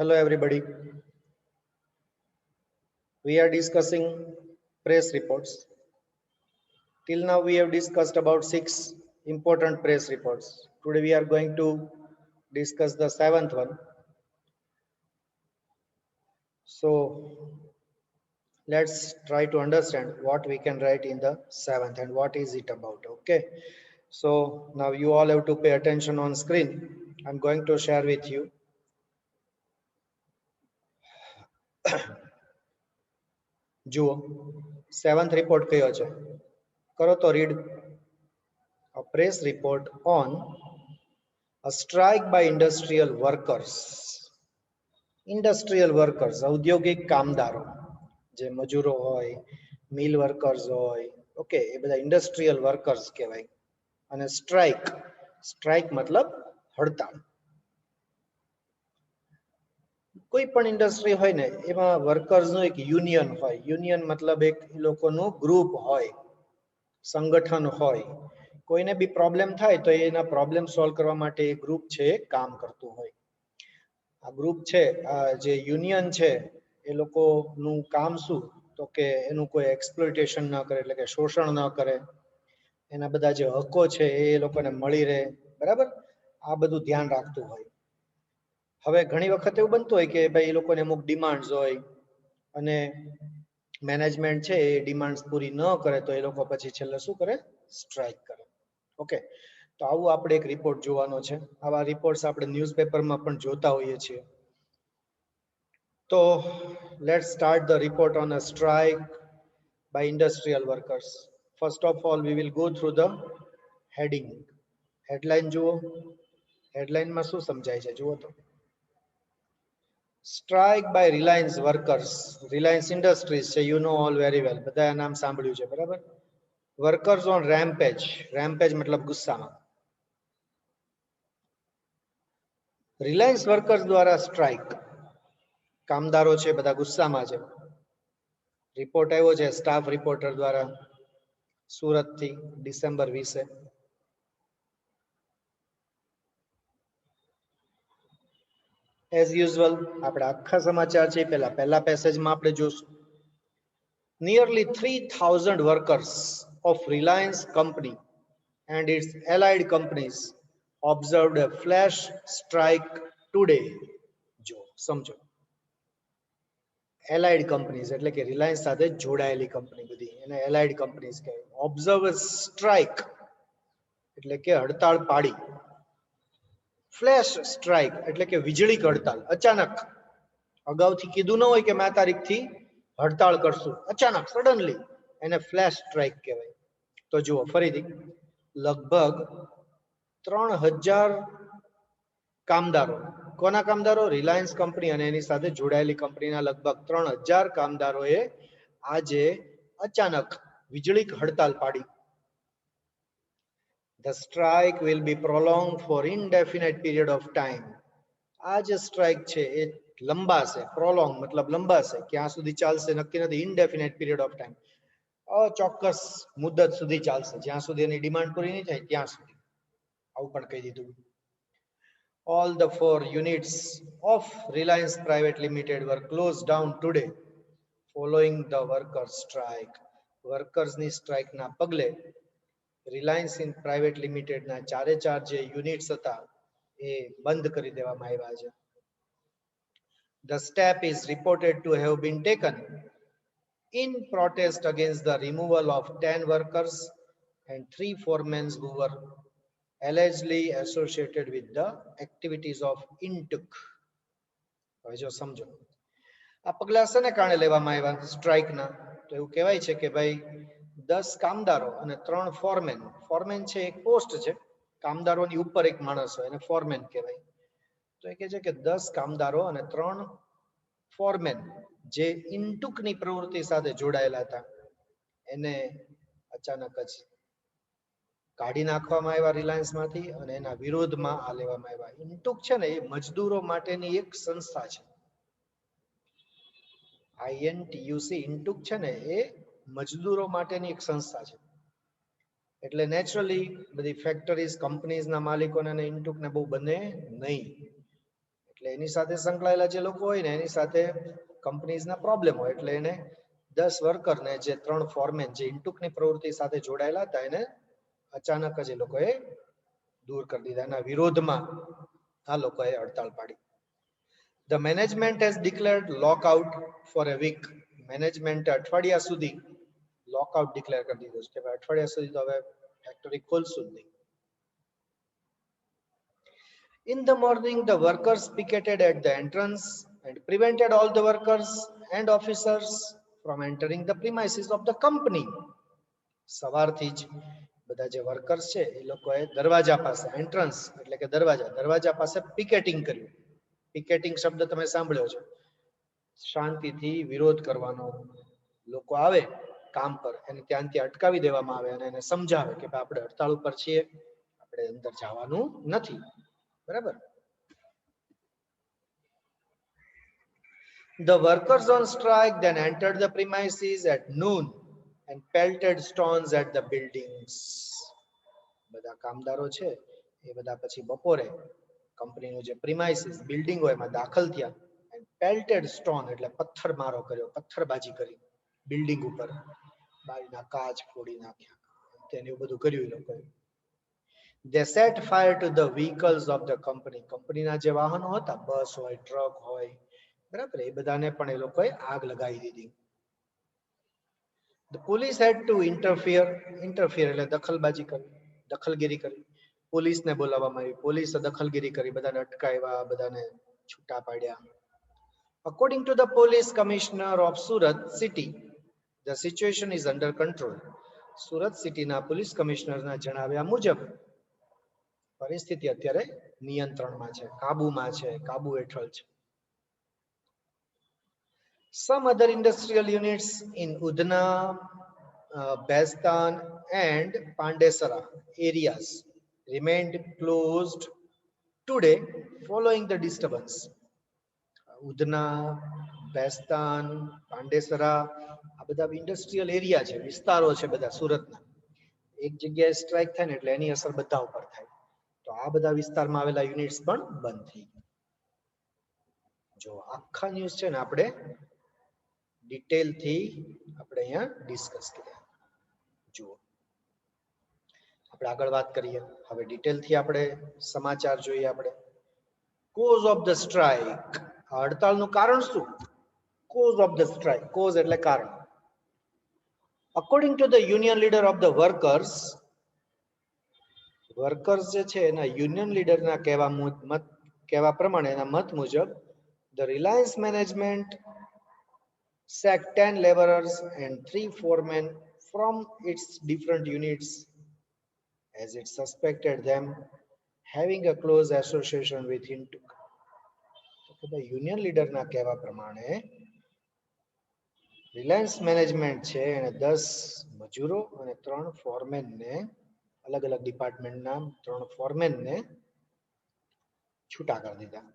Hello everybody. We are discussing press reports. Till now we have discussed about 6 important press reports. Today we are going to discuss the 7th one. So let's try to understand what we can write in the 7th and what is it about. Okay. So now you all have to pay attention on screen. I'm going to share with you. જુઓ 7th report કયો છે કરો તો read a press report on a strike by industrial workers. Industrial workers, ઔદ્યોગિક કામદારો, જે મજૂરો હોય, મિલ વર્કર્સ હોય, ઓકે, એ બધા ઇન્ડસ્ટ્રીયલ વર્કર્સ કહેવાય. અને સ્ટ્રાઇક, સ્ટ્રાઇક મતલબ હડતાળ. કોઈ પણ ઇન્ડસ્ટ્રી હોય ને એમાં વર્કર્સનું એક યુનિયન હોય. યુનિયન મતલબ એક લોકોનું ગ્રુપ હોય, સંગઠન હોય. કોઈને બી પ્રોબ્લેમ થાય તો એના પ્રોબ્લેમ સોલ્વ કરવા માટે એ ગ્રુપ છે કામ કરતું હોય. આ ગ્રુપ છે, આ જે યુનિયન છે, એ લોકોનું કામ શું તો કે એનું કોઈ એક્સપ્લોઇટેશન ન કરે, એટલે કે શોષણ ન કરે, એના બધા જે હકો છે એ લોકોને મળી રહે, બરાબર, આ બધું ધ્યાન રાખતું હોય. હવે ઘણી વખત એવું બનતું હોય કે ભાઈ એ લોકોને અમુક ડિમાન્ડ્સ હોય અને મેનેજમેન્ટ છે એ ડિમાન્ડ્સ પૂરી ન કરે તો એ લોકો પછી છેલ્લે શું કરે, સ્ટ્રાઇક કરે. ઓકે, તો આવું આપણે એક રિપોર્ટ જોવાનો છે. આવા રિપોર્ટ્સ આપણે ન્યૂઝપેપરમાં પણ જોતા હોઈએ છીએ. તો let's start the report on a strike by industrial workers. First of all, we will go through the heading. Headline જુઓ. હેડલાઇનમાં શું સમજાય છે જુઓ તો. Strike by Reliance workers. Reliance Industries છે, you know all very well. બધાએ નામ સાંભળ્યું છે, બરાબર. Workers on rampage. Rampage મતલબ ગુસ્સામાં. રિલાયન્સ વર્કર્સ દ્વારા સ્ટ્રાઇક. કામદારો છે બધા ગુસ્સામાં છે. રિપોર્ટ આવ્યો છે સ્ટાફ રિપોર્ટર દ્વારા સુરતથી ડિસેમ્બર 20. એઝ યુઝ્યુઅલ આપણે આખા સમાચાર છે પહેલા પેસેજમાં આપણે જોશું. Nearly 3,000 workers of Reliance Company and its allied companies observed a flash strike today. જો સમજો, એલાઇડ કંપનીઝ એટલે કે રિલાયન્સ સાથે જોડાયેલી કંપની બધી, એને એલાઇડ કંપનીઝ કહેવાય. ઓબ્ઝર્વ સ્ટ્રાઇક એટલે કે હડતાળ પાડી. ફ્લેશ સ્ટ્રાઇક એટલે કે વીજળીક હડતાળ, અચાનક. અગાઉથી કીધું ન હોય કે મેં તારીખથી હડતાળ કરશું, અચાનક સડનલી, એને ફ્લેશ સ્ટ્રાઇક કહેવાય. તો જુઓ ફરીથી, લગભગ 3,000 કામદારો, કોના કામદારો, રિલાયન્સ કંપની અને એની સાથે જોડાયેલી કંપનીના લગભગ 3,000 કામદારોએ આજે અચાનક વીજળીક હડતાલ પાડી. The strike will be prolonged for indefinite period of time. આ જે સ્ટ્રાઇક છે એ લંબાશે. પ્રોલોંગ મતલબ લંબાશે, ક્યાં સુધી ચાલશે નક્કી નથી. ઇનડેફિનેટ પીરિયડ ઓફ ટાઈમ, અચોક્કસ મુદત સુધી ચાલશે, જ્યાં સુધી એની ડિમાન્ડ પૂરી નહીં થાય ત્યાં સુધી. આવું પણ કહી દીધું. All the 4 units of Reliance Private Limited were closed down today following the workers' strike. Workers ની સ્ટ્રાઇક ના પગલે રિલાયન્સ ઇન પ્રાઇવેટ લિમિટેડ ના 4 જે યુનિટ્સ હતા એ બંધ કરી દેવામાં આવ્યા છે. The step is reported to have been taken in protest against the removal of 10 workers and 3 foremen who were allegedly associated with the activities of Intuk. હવે જો સમજો, આ પગલા શેને કારણે લેવામાં આવ્યા સ્ટ્રાઇકના, તો એવું કહેવાય છે કે ભાઈ 10 કામદારો અને 3 ફોરમેન. ફોરમેન છે એક પોસ્ટ છે, કામદારોની ઉપર એક માણસ હોય એને ફોરમેન કહેવાય. તો એ કહે છે કે 10 કામદારો અને 3 ફોરમેન જે ઇન્ટુકની પ્રવૃત્તિ સાથે જોડાયેલા હતા એને અચાનક જ કાઢી નાખવામાં આવ્યા રિલાયન્સમાંથી અને એના વિરોધમાં આ લેવામાં આવ્યા. ઇન્ટુક છે ને એ મજદૂરો માટેની એક સંસ્થા છે. INTUC ઇન્ટુક છે ને એ મજદૂરો માટેની એક સંસ્થા છે. એટલે નેચરલી બધી ફેક્ટરીઝ કંપનીઝના માલિકોને ઇન્ટુકને બહુ બને નહીં. એટલે એની સાથે સંકળાયેલા જે લોકો હોય ને એની સાથે કંપનીઝના પ્રોબ્લેમ હોય એટલે એને 10 વર્કરને જે 3 ફોરમેન જે ઇન્ટુકની પ્રવૃત્તિ સાથે જોડાયેલા હતા એને અચાનક જ એ લોકોએ દૂર કરી દીધા. એના વિરોધમાં આ લોકોએ હડતાળ પાડી. The management has declared lockout for a week. Management અઠવાડિયા સુધી લોકઆઉટ ડિક્લેર કરી દીધું છે કે અઠવાડિયા સુધી તો હવે ફેક્ટરી ખોલશું જ નહીં. In the morning, the workers picketed at the entrance and prevented all the workers and officers from entering the premises of the company. સવારથી જ બધા જે વર્કર્સ છે એ લોકોએ દરવાજા પાસે એન્ટ્રન્સ એટલે કે દરવાજા પાસે પિકેટિંગ કર્યું. પિકેટિંગ શબ્દ તમે સાંભળ્યો છે. શાંતિથી વિરોધ કરવાનો, લોકો આવે કામ પર એને ત્યાંથી અટકાવી દેવામાં આવે અને એને સમજાવે કે આપણે હડતાળ ઉપર છીએ, આપણે અંદર જવાનું નથી. બરાબર. The workers on strike then entered the premises at noon and pelted stones at the buildings. બધા કામદારો છે એ બધા પછી બપોરે કંપનીનું જે પ્રીમાઇસીસ બિલ્ડિંગ હોય એમાં દાખલ થયા and pelted stone એટલે પથ્થરમારો કર્યો, પથ્થરબાજી કરી બિલ્ડિંગ ઉપર, બારીના કાચ ફોડી નાખ્યા, તેને એવું બધું કર્યું એ લોકોએ. They set fire to the vehicles of the company. કંપનીના જે વાહનો હતા, બસ હોય, ટ્રક હોય, બરાબર, એ બધાને પણ એ લોકોએ આગ લગાવી દીધી. The police had to interfere એટલે દખલબાજી કરી, દખલગીરી કરી. પોલીસને બોલાવવામાં આવી, પોલીસે દખલગીરી કરી, બધાને અટકાવ્યા, બધાને છૂટા પાડ્યા. According to the police commissioner of Surat city, the situation is under control. Surat સિટીના પોલીસ કમિશનરના જણાવ્યા મુજબ પરિસ્થિતિ અત્યારે નિયંત્રણમાં છે, કાબુમાં છે, કાબુ હેઠળ છે. Some other industrial units in Udna, Bestan and Pandesara areas remained closed today following the disturbance. Udna, Bestan, Pandesara આ બધા ઇન્ડસ્ટ્રીયલ એરિયા છે, વિસ્તારો છે બધા સુરતના. એક જગ્યાએ સ્ટ્રાઇક થાય ને એટલે એની અસર બધા ઉપર થાય. તો આ બધા વિસ્તારમાં આવેલા યુનિટ્સ પણ બંધ થઈ ગયા. જો આખા ન્યૂઝ છે ને આપણે ડિટેલથી આપણે અહીંયા ડિસ્કસ કર્યા. જુઓ, આપણે આગળ વાત કરીએ. હવે ડિટેલથી આપણે સમાચાર જોઈએ. આપણે કોઝ ઓફ ધ સ્ટ્રાઇક, હડતાલનું કારણ શું? Cause of the strike, cause એટલે કારણ. According to the union leader of the workers, workers જે છે એના યુનિયન લીડરના કહેવા પ્રમાણે, એના મત મુજબ, the Reliance management sacked 10 laborers and 3 foremen from its different units as it suspected them having a close association with Hintuk. Union લીડરના કહેવા પ્રમાણે રિલાયન્સ મેનેજમેન્ટ છે એને 10 મજૂરો અને 3 ફોરમેનને, અલગ અલગ ડિપાર્ટમેન્ટના 3 ફોરમેનને છૂટા કરી દીધા.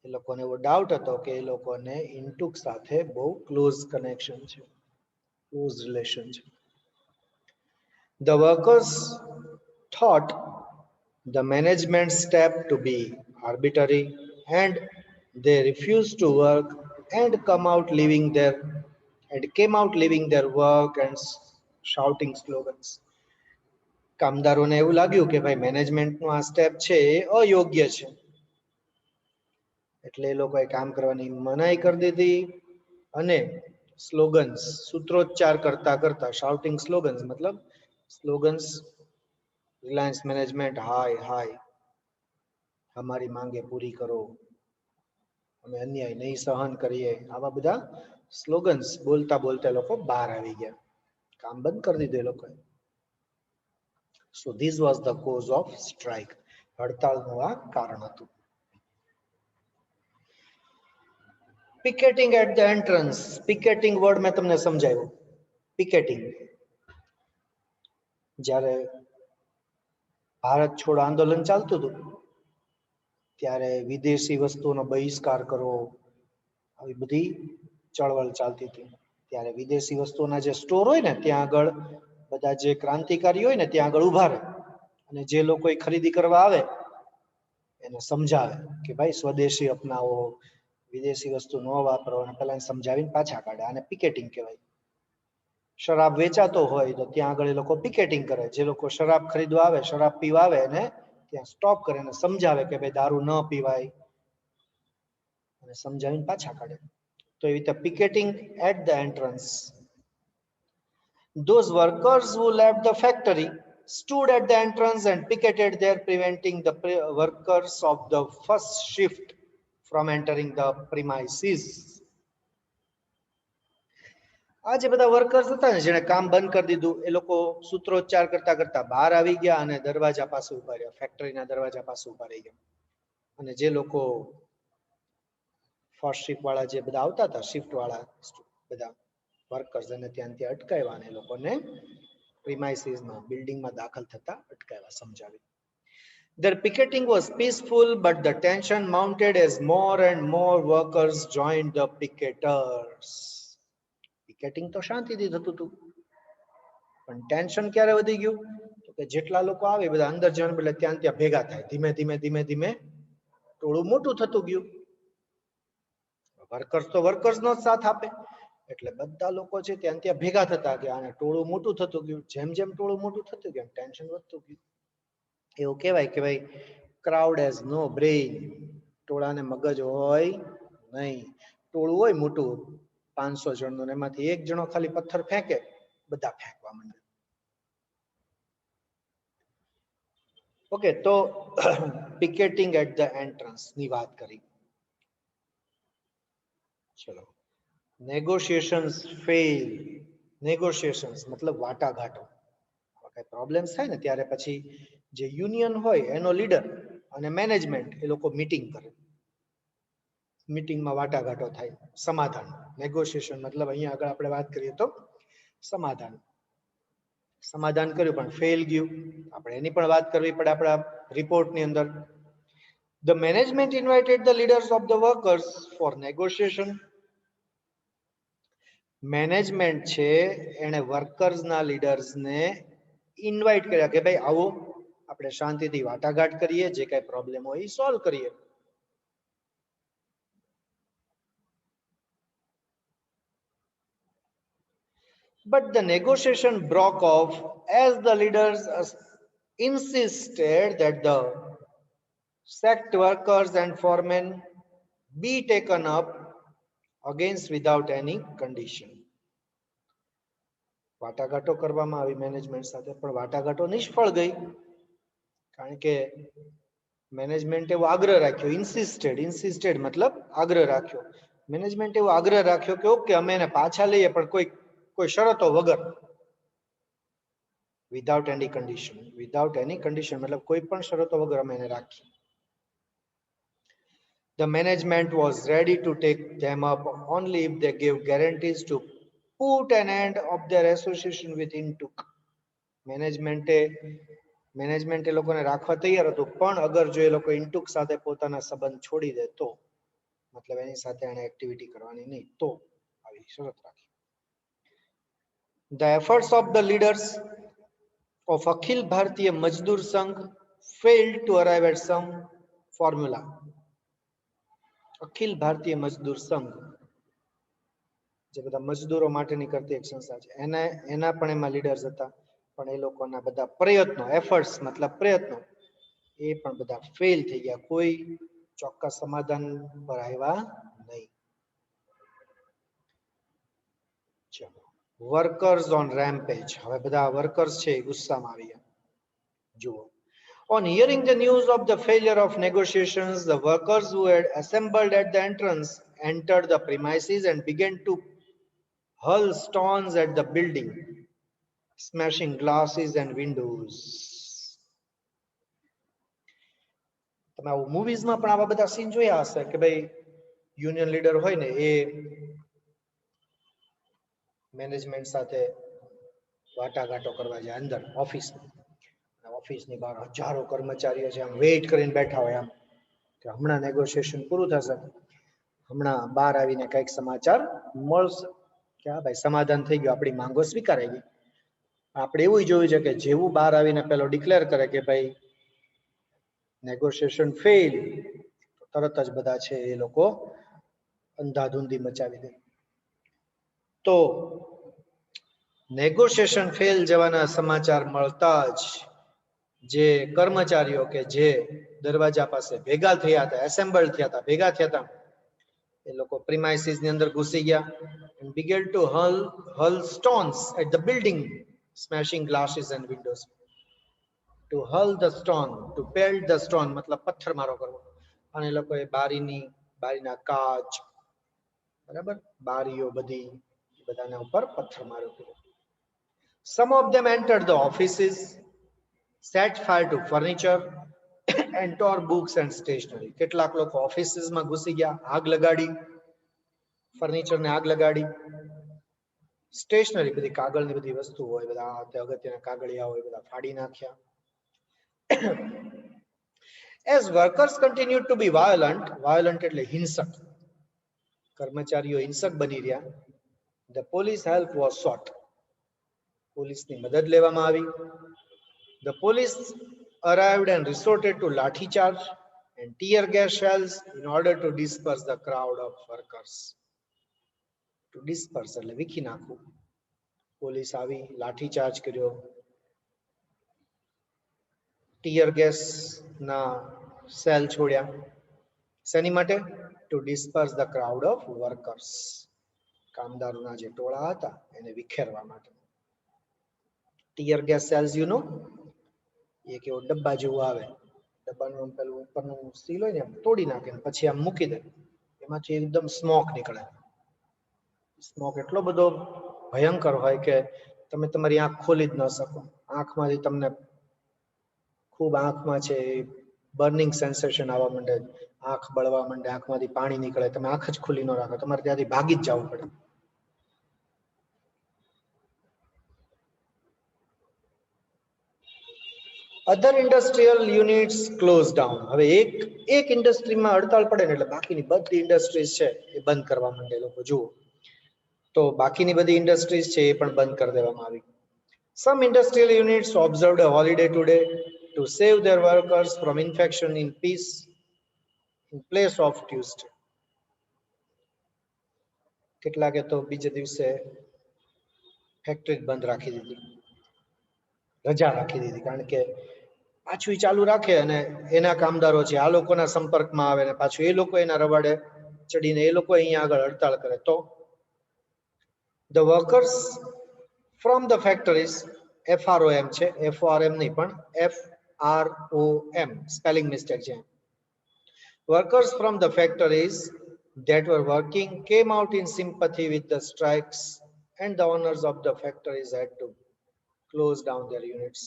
એ લોકોને એવો ડાઉટ હતો કે એ લોકોને ઇન્ટુક સાથે બહુ ક્લોઝ કનેક્શન છે, ક્લોઝ રિલેશન છે. The workers thought the management step to be arbitrary and they refused to work and came out leaving their work and shouting slogans. કામદારોને એવું લાગ્યું કે ભાઈ મેનેજમેન્ટનું આ સ્ટેપ છે એ અયોગ્ય છે, એટલે એ લોકોએ કામ કરવાની મનાઈ કરી દીધી અને સ્લોગન્સ, સૂત્રોચ્ચાર કરતા કરતા, શાઉટિંગ સ્લોગન્સ મતલબ સ્લોગન્સ, રિલાયન્સ મેનેજમેન્ટ હાય હાય, हमारी मांगे पूरी करो, અમે અન્યાય નહીં સહન કરીએ, આવા બધા સ્લોગન્સ બોલતા બોલતા લોકો બહાર આવી ગયા, કામ બંધ કરી દીધું એ લોકોએ. So this was the cause of strike. હડતાલનું આ કારણ હતું. Picketing at the entrance. Picketing word મેં તમને સમજાવ્યું. Picketing જ્યારે ભારત છોડ આંદોલન ચાલતું હતું ત્યારે વિદેશી વસ્તુઓનો બહિષ્કાર કરવો, આવી બધી ચળવળ ચાલતી હતી. ત્યારે વિદેશી વસ્તુઓના જે સ્ટોર હોય ને ત્યાં આગળ બધા જે ક્રાંતિકારી હોય ને ત્યાં આગળ ઉભા રહે અને જે લોકો ખરીદી કરવા આવે એને સમજાવે કે ભાઈ સ્વદેશી અપનાવો, વિદેશી વસ્તુ ન વાપરો, અને પેલા સમજાવીને પાછા કાઢે. આને પિકેટિંગ કહેવાય. શરાબ વેચાતો હોય તો ત્યાં આગળ એ લોકો પિકેટિંગ કરે. જે લોકો શરાબ ખરીદવા આવે, શરાબ પીવા આવે, એને ત્યાં સ્ટોપ કરે અને સમજાવે કે ભાઈ દારૂ ન પીવાય, અને સમજાવીને પાછા કાઢે. તો એવી રીતે picketing at the entrance. Those workers who left the factory stood at the entrance and picketed there, preventing the workers of the first shift from entering the premises. આ જે બધા વર્કર્સ હતા ને, જેને કામ બંધ કરી દીધું, એ લોકો સૂત્રોચ્ચાર કરતા કરતા બહાર આવી ગયા અને દરવાજા પાસે ઉભા રહ્યા, ફેક્ટરીના દરવાજા પાસે ઉભા રહી ગયા. અને જે લોકો ફર્સ્ટ શિફ્ટ વાળા જે બધા આવતા હતા, શિફ્ટ વાળા બધા વર્કર્સ, અને ત્યાંથી અટકાવ્યા અને લોકોને પ્રિમાઇસીસમાં, બિલ્ડિંગમાં દાખલ થતા અટકાવ્યા, સમજાવી. Their picketing was peaceful, but the tension mounted as more and more workers joined the picketers. Picketing તો શાંતિથી થતું હતું, પણ ટેન્શન ક્યારે વધી ગયું? તો કે જેટલા લોકો આવે બધા અંદર જવાનું, એટલે ત્યાં ત્યાં ભેગા થાય. ધીમે ધીમે ધીમે ધીમે ટોળું મોટું થતું ગયું. વર્કર્સ તો વર્કર્સ નો જ સાથ આપે, એટલે બધા લોકો છે ત્યાં ત્યાં ભેગા થતા ગયા અને ટોળું મોટું થતું ગયું. જેમ જેમ ટોળું મોટું થતું ગયું, ટેન્શન વધતું ગયું. એવું કહેવાય કે ભાઈ ક્રાઉડ હેઝ નો બ્રેઇન. ટોળાને મગજ હોય નહીં. ટોળું હોય મોટું 500 જણનું, એમાંથી એક જણો ખાલી પથ્થર ફેંકે, બધા ફેંકવા માંડે. ઓકે, તો પિકેટિંગ એટ ધ એન્ટ્રન્સ ની વાત કરી. ચલો, નેગોશિએશન્સ ફેલ. નેગોશિએશન્સ મતલબ વાટાઘાટો. કઈ પ્રોબ્લેમ્સ થાય ને ત્યારે પછી જે યુનિયન હોય એનો લીડર અને મેનેજમેન્ટ એ લોકો મીટિંગ કરે. મીટિંગમાં વાટાઘાટો થાય, સમાધાન. નેગોશિએશન મતલબ અહીંયા આગળ આપણે વાત કરીએ તો સમાધાન. સમાધાન કર્યું પણ ફેલ ગયું, આપણે એની પણ વાત કરવી પડે આપણા રિપોર્ટની અંદર. The management invited the leaders of the workers for negotiation. Management છે એને વર્કર્સના લીડર્સને ઇન્વાઇટ કર્યા કે ભાઈ આવો, આપણે શાંતિથી વાટાઘાટ કરીએ, જે કઈ પ્રોબ્લેમ હોય એ સોલ્વ કરીએ. But the negotiation broke off as the leaders insisted that the sacked workers and foremen be taken up against without any condition. વાટાઘાટો કરવામાં આવી મેનેજમેન્ટ સાથે, પણ વાટાઘાટો નિષ્ફળ ગઈ, કારણ કે મેનેજમેન્ટ એવો આગ્રહ રાખ્યો. ઇન્સિસ્ટેડ મતલબ આગ્રહ રાખ્યો. મેનેજમેન્ટ એવો આગ્રહ રાખ્યો કે ઓકે અમે એને પાછા લઈએ, પણ કોઈ શરતો વગર. વિધાઉટ એની કન્ડિશન. વિધાઉટ એની કન્ડિશન મતલબ કોઈ પણ શરતો વગર અમે એને રાખીએ. The management was ready to take them up only if they gave guarantees to put an end of their association with Intuk. Management એ લોકોને રાખવા તૈયાર હતું, પણ અગર જો એ લોકો ઇન્ટુક સાથે પોતાના સંબંધ છોડી દે તો, મતલબ એની સાથે એને એક્ટિવિટી કરવાની નહીં, તો આવી શરત રાખી. The efforts of the leaders of Akhil Bharatiya Mazdoor Sangh failed to arrive at some formula. Akhil Bharatiya મજદૂર સંઘ, જે બધા મજદૂરો માટેની કરતી એક સંસ્થા છે, એના પણ એમાં લીડર્સ હતા, પણ એ લોકોના બધા પ્રયત્નો, એફર્ટ્સ મતલબ પ્રયત્નો, એ પણ બધા ફેલ થઈ ગયા. કોઈ ચોક્કસ સમાધાન પર આવ્યા નહીં. ચલો, વર્કર્સ ઓન રેમ્પેજ. હવે બધા વર્કર્સ છે એ ગુસ્સામાં આવી ગયા. જુઓ. On hearing the news of the failure of negotiations, the workers who had assembled at the entrance entered the premises and began to hurl stones at the building, smashing glasses and windows. તમે આવું મૂવીઝમાં પણ આવા બધા scene જોયા હશે કે ભાઈ union leader હોય ને એ મેનેજમેન્ટ સાથે વાટાઘાટો કરવા જાય અંદર ઓફિસમાં. ઓફિસની બહાર હજારો કર્મચારીઓ છે, આમ વેઇટ કરીને બેઠા હોય, આમ કે હમણાં નેગોશિએશન પૂરું થશે, હમણાં બહાર આવીને કઈક સમાચાર મળશે કે હા ભાઈ સમાધાન થઈ ગયું, આપણી માંગો સ્વીકારાઈ ગઈ. આપણે એવું જોયું છે કે જેવું બહાર આવીને પેલો ડિક્લેર કરે કે ભાઈ નેગોશિએશન ફેલ, તરત જ બધા છે એ લોકો અંધાધૂંધી મચાવી દે. તો નેગોશિએશન ફેલ જવાના સમાચાર મળતા જ જે કર્મચારીઓ કે જે દરવાજા પાસે ભેગા થયા હતા, એસેમ્બલ થયા હતા, ભેગા થયા હતા, એ લોકો પ્રીમાઇસીસ ની અંદર ઘૂસી ગયા and began to hurl stones at the building, smashing glasses and windows. To hurl the stone, to pelt the stone મતલબ પથ્થરમારો કરવો. અને એ લોકોએ બારીના કાચ, બરાબર, બારીઓ બધી બધાના ઉપર પથ્થરમારો કર્યો. Some of them entered the offices, set fire to furniture and tore books and stationery. કેટલાક લોકો ઓફિસીસમાં ઘૂસી ગયા, આગ લગાડી, ફર્નિચરને આગ લગાડી, સ્ટેશનરી બધી કાગળની બધી વસ્તુ હોય, બધા અગત્યના કાગળિયા હોય, બધા ફાડી નાખ્યા. As workers continued to be violent, એટલે હિંસક, કર્મચારીઓ હિંસક બની રહ્યા, the police help was sought. પોલીસની મદદ લેવામાં આવી. The police arrived and resorted to lathi charge and tear gas shells in order to disperse the crowd of workers. To disperse એટલે વિખી નાખવું. પોલીસ આવી, લાઠી ચાર્જ કર્યો, ટીયર ગેસ ના shell છોડ્યા. શેની માટે? To disperse the crowd of workers, કામદારોના જે ટોળા હતા એને વિખેરવા માટે. Tear gas shells you know, એક એવો ડબ્બા જેવું આવે, ડબ્બાનું પેલું ઉપરનું સીલ હોય ને તોડી નાખે પછી આમ મૂકી દે, એમાંથી એકદમ સ્મોક નીકળે. સ્મોક એટલો બધો ભયંકર હોય કે તમે તમારી આંખ ખોલી જ ન શકો. આંખમાંથી તમને ખૂબ આંખમાં છે બર્નિંગ સેન્સેશન આવવા માંડે, આંખ બળવા માંડે, આંખમાંથી પાણી નીકળે, તમે આંખ જ ખુલ્લી ન રાખો, તમારે ત્યાંથી ભાગી જ જવું પડે. અધર ઇન્ડસ્ટ્રીયલ યુનિટ્સ ક્લોઝ ડાઉન. હવે એક ઇન્ડસ્ટ્રીમાં હડતાળ પડે ને એટલે બાકીની બધી ઇન્ડસ્ટ્રીઝ છે એ બંધ કરવા માંડે લોકો. જુઓ તો બાકીની બધી ઇન્ડસ્ટ્રીઝ છે એ પણ બંધ કરી દેવામાં આવી. Some industrial units observed a holiday today to save their workers from infection in place of Tuesday. કેટલાકે તો બીજે દિવસે ફેક્ટરી બંધ રાખી દીધી, રજા રાખી દીધી, કારણ કે પાછું ચાલુ રાખે અને એના કામદારો છે આ લોકોના સંપર્કમાં આવે ને પાછું એ લોકો એના રવાડે ચડીને એ લોકો અહીંયા આગળ હડતાળ કરે. તો the workers from the factories, FROM છે, FORM નહીં પણ FROM, સ્પેલિંગ મિસ્ટેક છે. Workers from the factories that were working came out in sympathy with the strikes and the owners of the factories had to close down their units.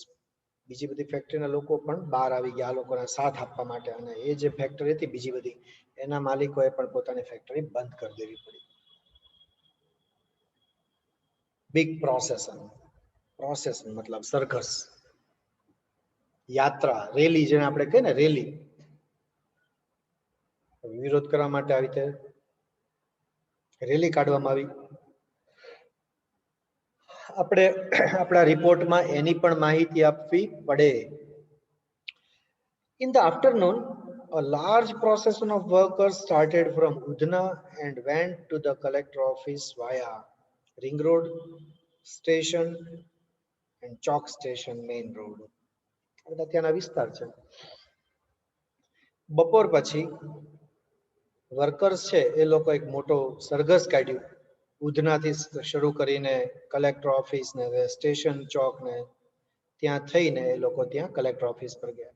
બીજી બધી ફેક્ટરીના લોકો પણ બહાર આવી ગયા આ લોકોના સાથ આપવા માટે, અને એ જે ફેક્ટરી હતી બીજી બધી એના માલિકોએ પણ પોતાની ફેક્ટરી બંધ કરી દેવી પડી. બિગ પ્રોસેસ મતલબ સરઘસ, યાત્રા, રેલી, જેને આપણે કહીએ ને રેલી, વિરોધ કરવા માટે આવી રીતે રેલી કાઢવામાં આવી. આપણે આપણા રિપોર્ટમાં એની પણ માહિતી આપવી પડે. In the afternoon, a large procession of workers started from Udhna and went to the collector office via Ring Road Station and Chowk Station main road. બધા ત્યાંના વિસ્તાર છે. બપોર પછી વર્કર્સ છે એ લોકો એક મોટો સરઘસ કાઢ્યું, ઉધનાથી શરૂ કરીને કલેક્ટર ઓફિસ ને સ્ટેશન ચોક ને ત્યાં થઈને એ લોકો ત્યાં કલેક્ટર ઓફિસ પર ગયા.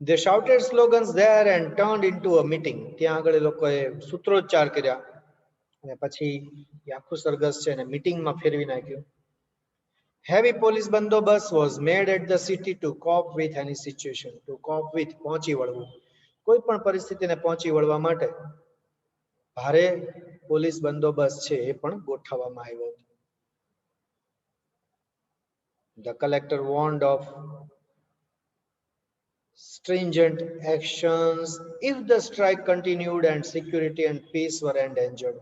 They shouted slogans there and turned into a meeting. ત્યાં આગળ એ લોકોએ સૂત્રોચ્ચાર કર્યા અને પછી આખું સરઘસ છે એને મીટિંગમાં ફેરવી નાખ્યું. Heavy police bandobast was made at the city to cope with any situation. To cope with, પહોંચી વળવું, કોઈ પણ પરિસ્થિતિને પહોંચી વળવા માટે ભારે પોલીસ બંદોબસ્ત છે એ પણ ગોઠવવામાં આવ્યો હતો. The collector warned of stringent actions if the strike continued and security and peace were endangered.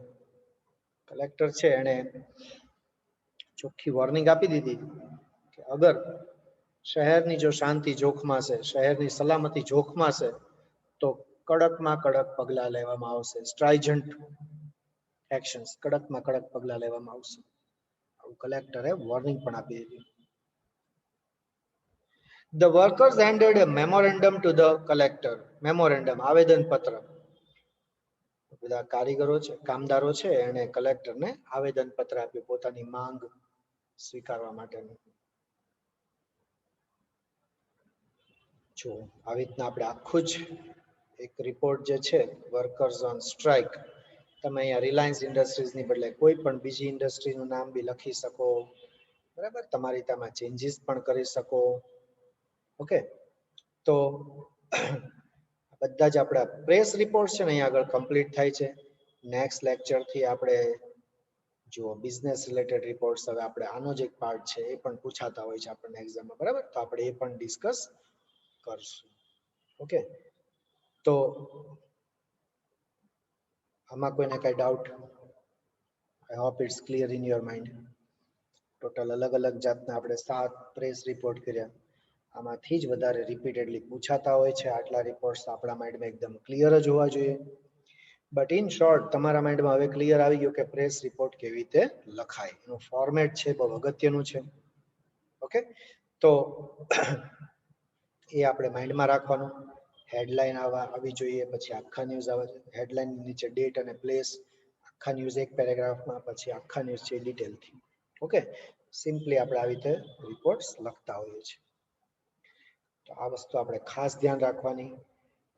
Collector છે એને ચોખ્ખી વોર્નિંગ આપી દીધી કે અગર શહેરની જો શાંતિ જોખમાં છે, શહેરની સલામતી જોખમાં છે, તો કડકમાં કડક પગલા લેવામાં આવશે. સ્ટ્રાઇજન્ટ એક્શન્સ, કડકમાં કડક પગલા લેવામાં આવશે. આવું કલેક્ટરે વોર્નિંગ પણ આપી દીધી. The workers handed a memorandum to the collector. Memorandum, આવેદન પત્ર. બધા કારીગરો છે, કામદારો છે, એને કલેક્ટરને આવેદન પત્ર આપ્યું પોતાની માંગ સ્વીકારવા માટેનું. જો આવી રીતના આપણે આખું જ એક રિપોર્ટ જે છે વર્કર્સ ઓન સ્ટ્રાઇક, તમે અહીંયા રિલાયન્સ ઇન્ડસ્ટ્રીઝની બદલે કોઈ પણ બીજી ઇન્ડસ્ટ્રીનું નામ બી લખી શકો, બરાબર, તમારી તેમાં ચેન્જીસ પણ કરી શકો. ઓકે, તો બધા જ આપણા પ્રેસ રિપોર્ટ છે ને અહીંયા આગળ કમ્પ્લીટ થાય છે. નેક્સ્ટ લેક્ચરથી આપણે જો બિઝનેસ રિલેટેડ રિપોર્ટ્સ, હવે આપણે આનો જ એક પાર્ટ છે એ પણ પૂછાતા હોય છે આપણને એક્ઝામમાં, બરાબર, તો આપણે એ પણ ડિસ્કસ કરશું. ઓકે, તો આમાં કોઈને કઈ doubt? I hope it's clear in your mind. Total અલગ અલગ જાતના આપણે 7 પ્રેસ રિપોર્ટ કર્યા. આમાંથી જ વધારે રિપીટેડલી પૂછાતા હોય છે. આટલા રિપોર્ટ્સ આપણા માઇન્ડમાં એકદમ ક્લિયર જ હોવા જોઈએ. બટ ઇન શોર્ટ તમારા માઇન્ડમાં હવે ક્લિયર આવી ગયું કે પ્રેસ રિપોર્ટ કેવી રીતે લખાય, એનું ફોર્મેટ છે બહુ અગત્યનું છે. ઓકે, તો એ આપણે માઇન્ડમાં રાખવાનું. હેડલાઇન આવી જોઈએ, પછી આખા ન્યૂઝ આવે છે, હેડલાઇન નીચે ડેટ અને પ્લેસ, આખા ન્યૂઝ એક પેરેગ્રાફમાં, પછી આખા ન્યૂઝ છે ડિટેલથી. ઓકે, સિમ્પલી આપણે આવી રીતે રિપોર્ટ્સ લખતા હોઈએ છીએ. તો આ વસ્તુ આપણે ખાસ ધ્યાન રાખવાની.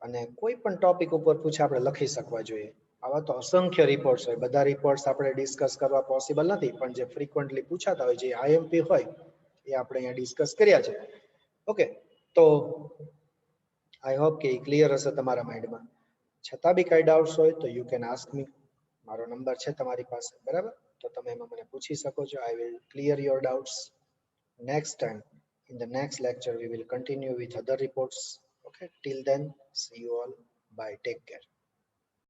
અને કોઈ પણ ટોપિક ઉપર પૂછે આપણે લખી શકવા જોઈએ. આવા તો અસંખ્ય રિપોર્ટ્સ હોય, બધા રિપોર્ટ્સ આપણે ડિસ્કસ કરવા પોસિબલ નથી, પણ જે ફ્રીક્વન્ટલી પૂછાતા હોય, જે આઈએમપી હોય, એ આપણે અહીંયા ડિસ્કસ કર્યા છે. ઓકે, તો આઈ હોપ કે ક્લિયર હશે તમારા માઇન્ડમાં. છતાં બી કઈ ડાઉટ્સ હોય તો યુ કેન આસ્ક મી. મારો નંબર છે તમારી પાસે, બરાબર, તો તમે એમાં મને પૂછી શકો છો. I will clear your doubts next time. In the next lecture we will continue with other reports. Okay, till then, see you all. Bye, take care.